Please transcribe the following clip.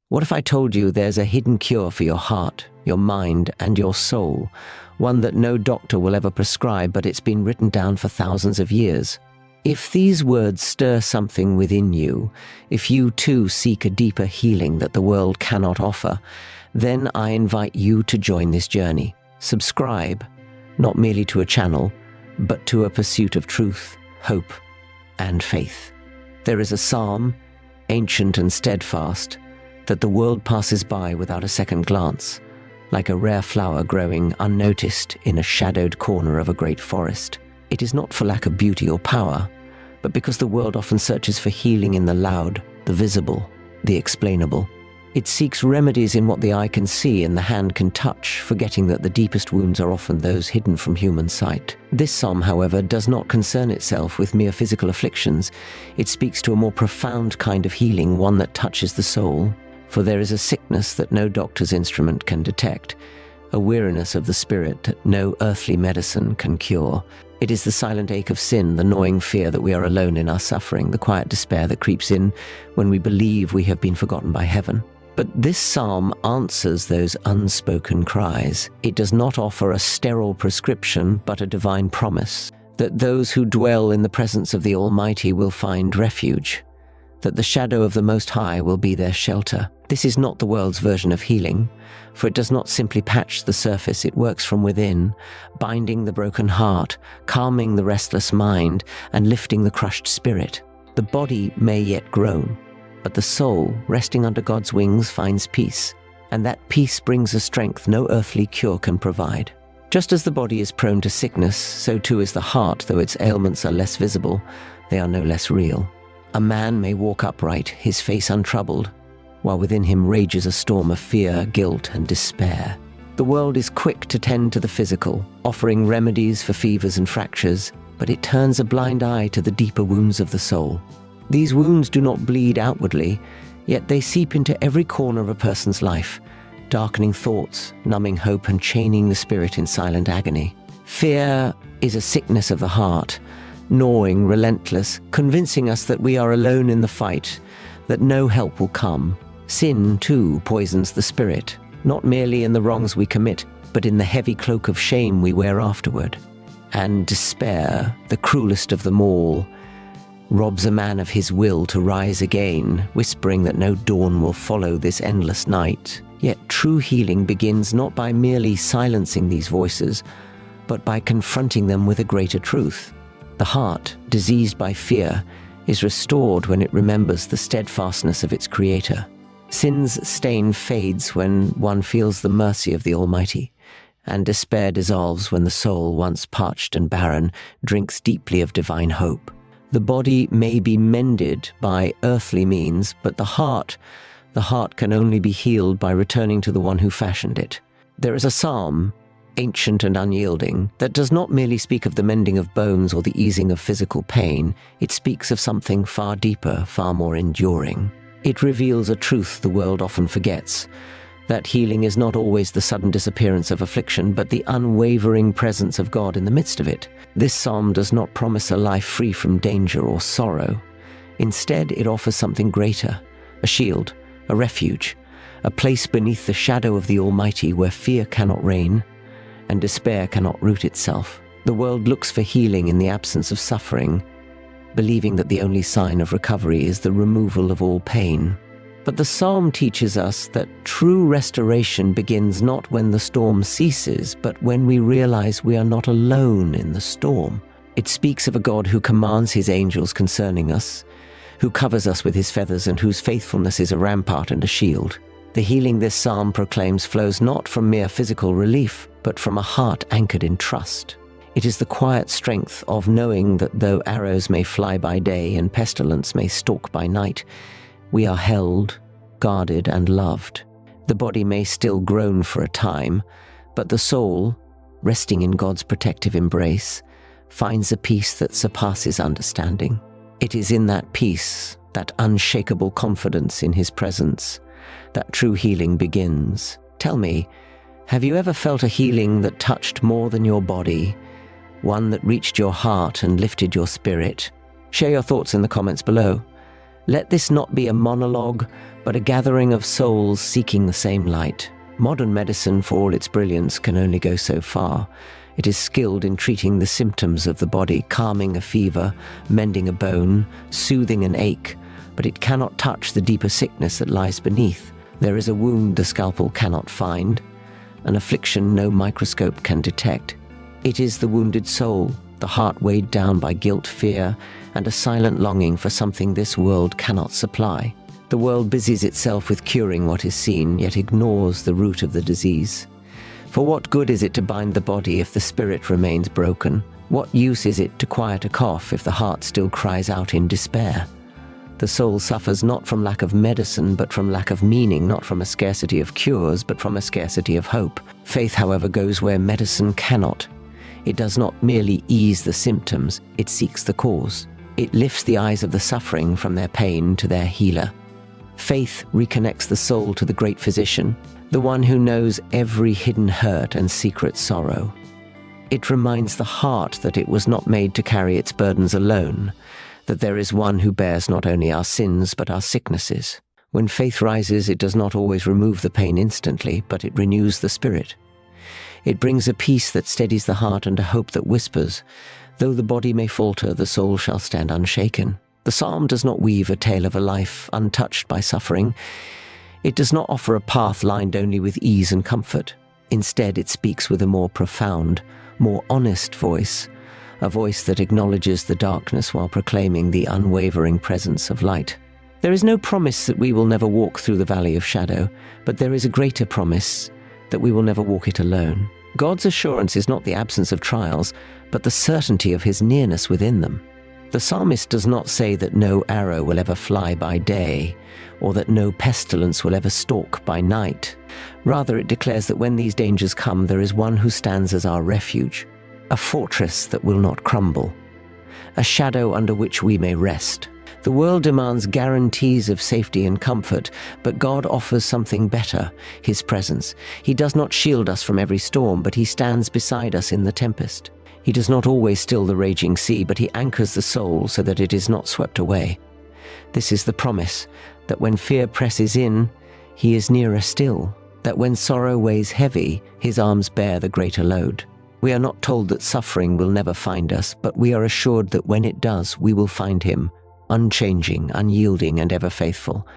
What if I told you there's a hidden cure for your heart, your mind, and your soul, one that no doctor will ever prescribe, but it's been written down for thousands of years? If these words stir something within you, if you too seek a deeper healing that the world cannot offer, then I invite you to join this journey. Subscribe, not merely to a channel, but to a pursuit of truth, hope, and faith. There is a psalm, ancient and steadfast, that the world passes by without a second glance, like a rare flower growing unnoticed in a shadowed corner of a great forest. It is not for lack of beauty or power, but because the world often searches for healing in the loud, the visible, the explainable. It seeks remedies in what the eye can see and the hand can touch, forgetting that the deepest wounds are often those hidden from human sight. This psalm, however, does not concern itself with mere physical afflictions. It speaks to a more profound kind of healing, one that touches the soul. For there is a sickness that no doctor's instrument can detect, a weariness of the spirit that no earthly medicine can cure. It is the silent ache of sin, the gnawing fear that we are alone in our suffering, the quiet despair that creeps in when we believe we have been forgotten by heaven. But this psalm answers those unspoken cries. It does not offer a sterile prescription, but a divine promise that those who dwell in the presence of the Almighty will find refuge, that the shadow of the Most High will be their shelter. This is not the world's version of healing, for it does not simply patch the surface, it works from within, binding the broken heart, calming the restless mind, and lifting the crushed spirit. The body may yet groan, but the soul, resting under God's wings, finds peace, and that peace brings a strength no earthly cure can provide. Just as the body is prone to sickness, so too is the heart. Though its ailments are less visible, they are no less real. A man may walk upright, his face untroubled, while within him rages a storm of fear, guilt, and despair. The world is quick to tend to the physical, offering remedies for fevers and fractures, but it turns a blind eye to the deeper wounds of the soul. These wounds do not bleed outwardly, yet they seep into every corner of a person's life, darkening thoughts, numbing hope, and chaining the spirit in silent agony. Fear is a sickness of the heart, gnawing, relentless, convincing us that we are alone in the fight, that no help will come. Sin, too, poisons the spirit, not merely in the wrongs we commit, but in the heavy cloak of shame we wear afterward. And despair, the cruelest of them all, robs a man of his will to rise again, whispering that no dawn will follow this endless night. Yet true healing begins not by merely silencing these voices, but by confronting them with a greater truth. The heart, diseased by fear, is restored when it remembers the steadfastness of its Creator. Sin's stain fades when one feels the mercy of the Almighty, and despair dissolves when the soul, once parched and barren, drinks deeply of divine hope. The body may be mended by earthly means, but the heart can only be healed by returning to the one who fashioned it. There is a psalm, ancient and unyielding, that does not merely speak of the mending of bones or the easing of physical pain. It speaks of something far deeper, far more enduring. It reveals a truth the world often forgets, that healing is not always the sudden disappearance of affliction, but the unwavering presence of God in the midst of it. This psalm does not promise a life free from danger or sorrow. Instead, it offers something greater, a shield, a refuge, a place beneath the shadow of the Almighty where fear cannot reign and despair cannot root itself. The world looks for healing in the absence of suffering, believing that the only sign of recovery is the removal of all pain. But the psalm teaches us that true restoration begins not when the storm ceases, but when we realize we are not alone in the storm. It speaks of a God who commands his angels concerning us, who covers us with his feathers, and whose faithfulness is a rampart and a shield. The healing this psalm proclaims flows not from mere physical relief, but from a heart anchored in trust. It is the quiet strength of knowing that though arrows may fly by day and pestilence may stalk by night, we are held, guarded, and loved. The body may still groan for a time, but the soul, resting in God's protective embrace, finds a peace that surpasses understanding. It is in that peace, that unshakable confidence in his presence, that true healing begins. Tell me, have you ever felt a healing that touched more than your body, one that reached your heart and lifted your spirit? Share your thoughts in the comments below. Let this not be a monologue, but a gathering of souls seeking the same light. Modern medicine, for all its brilliance, can only go so far. It is skilled in treating the symptoms of the body, calming a fever, mending a bone, soothing an ache, but it cannot touch the deeper sickness that lies beneath. There is a wound the scalpel cannot find, an affliction no microscope can detect. It is the wounded soul, the heart weighed down by guilt, fear, and a silent longing for something this world cannot supply. The world busies itself with curing what is seen, yet ignores the root of the disease. For what good is it to bind the body if the spirit remains broken? What use is it to quiet a cough if the heart still cries out in despair? The soul suffers not from lack of medicine, but from lack of meaning, not from a scarcity of cures, but from a scarcity of hope. Faith, however, goes where medicine cannot. It does not merely ease the symptoms, it seeks the cause. It lifts the eyes of the suffering from their pain to their healer. Faith reconnects the soul to the great physician, the one who knows every hidden hurt and secret sorrow. It reminds the heart that it was not made to carry its burdens alone, that there is one who bears not only our sins but our sicknesses. When faith rises, it does not always remove the pain instantly, but it renews the spirit. It brings a peace that steadies the heart and a hope that whispers, though the body may falter, the soul shall stand unshaken. The psalm does not weave a tale of a life untouched by suffering. It does not offer a path lined only with ease and comfort. Instead, it speaks with a more profound, more honest voice, a voice that acknowledges the darkness while proclaiming the unwavering presence of light. There is no promise that we will never walk through the valley of shadow, but there is a greater promise that we will never walk it alone. God's assurance is not the absence of trials, but the certainty of his nearness within them. The psalmist does not say that no arrow will ever fly by day, or that no pestilence will ever stalk by night. Rather, it declares that when these dangers come, there is one who stands as our refuge, a fortress that will not crumble, a shadow under which we may rest. The world demands guarantees of safety and comfort, but God offers something better, his presence. He does not shield us from every storm, but he stands beside us in the tempest. He does not always still the raging sea, but he anchors the soul so that it is not swept away. This is the promise, that when fear presses in, he is nearer still, that when sorrow weighs heavy, his arms bear the greater load. We are not told that suffering will never find us, but we are assured that when it does, we will find him, unchanging, unyielding, and ever faithful.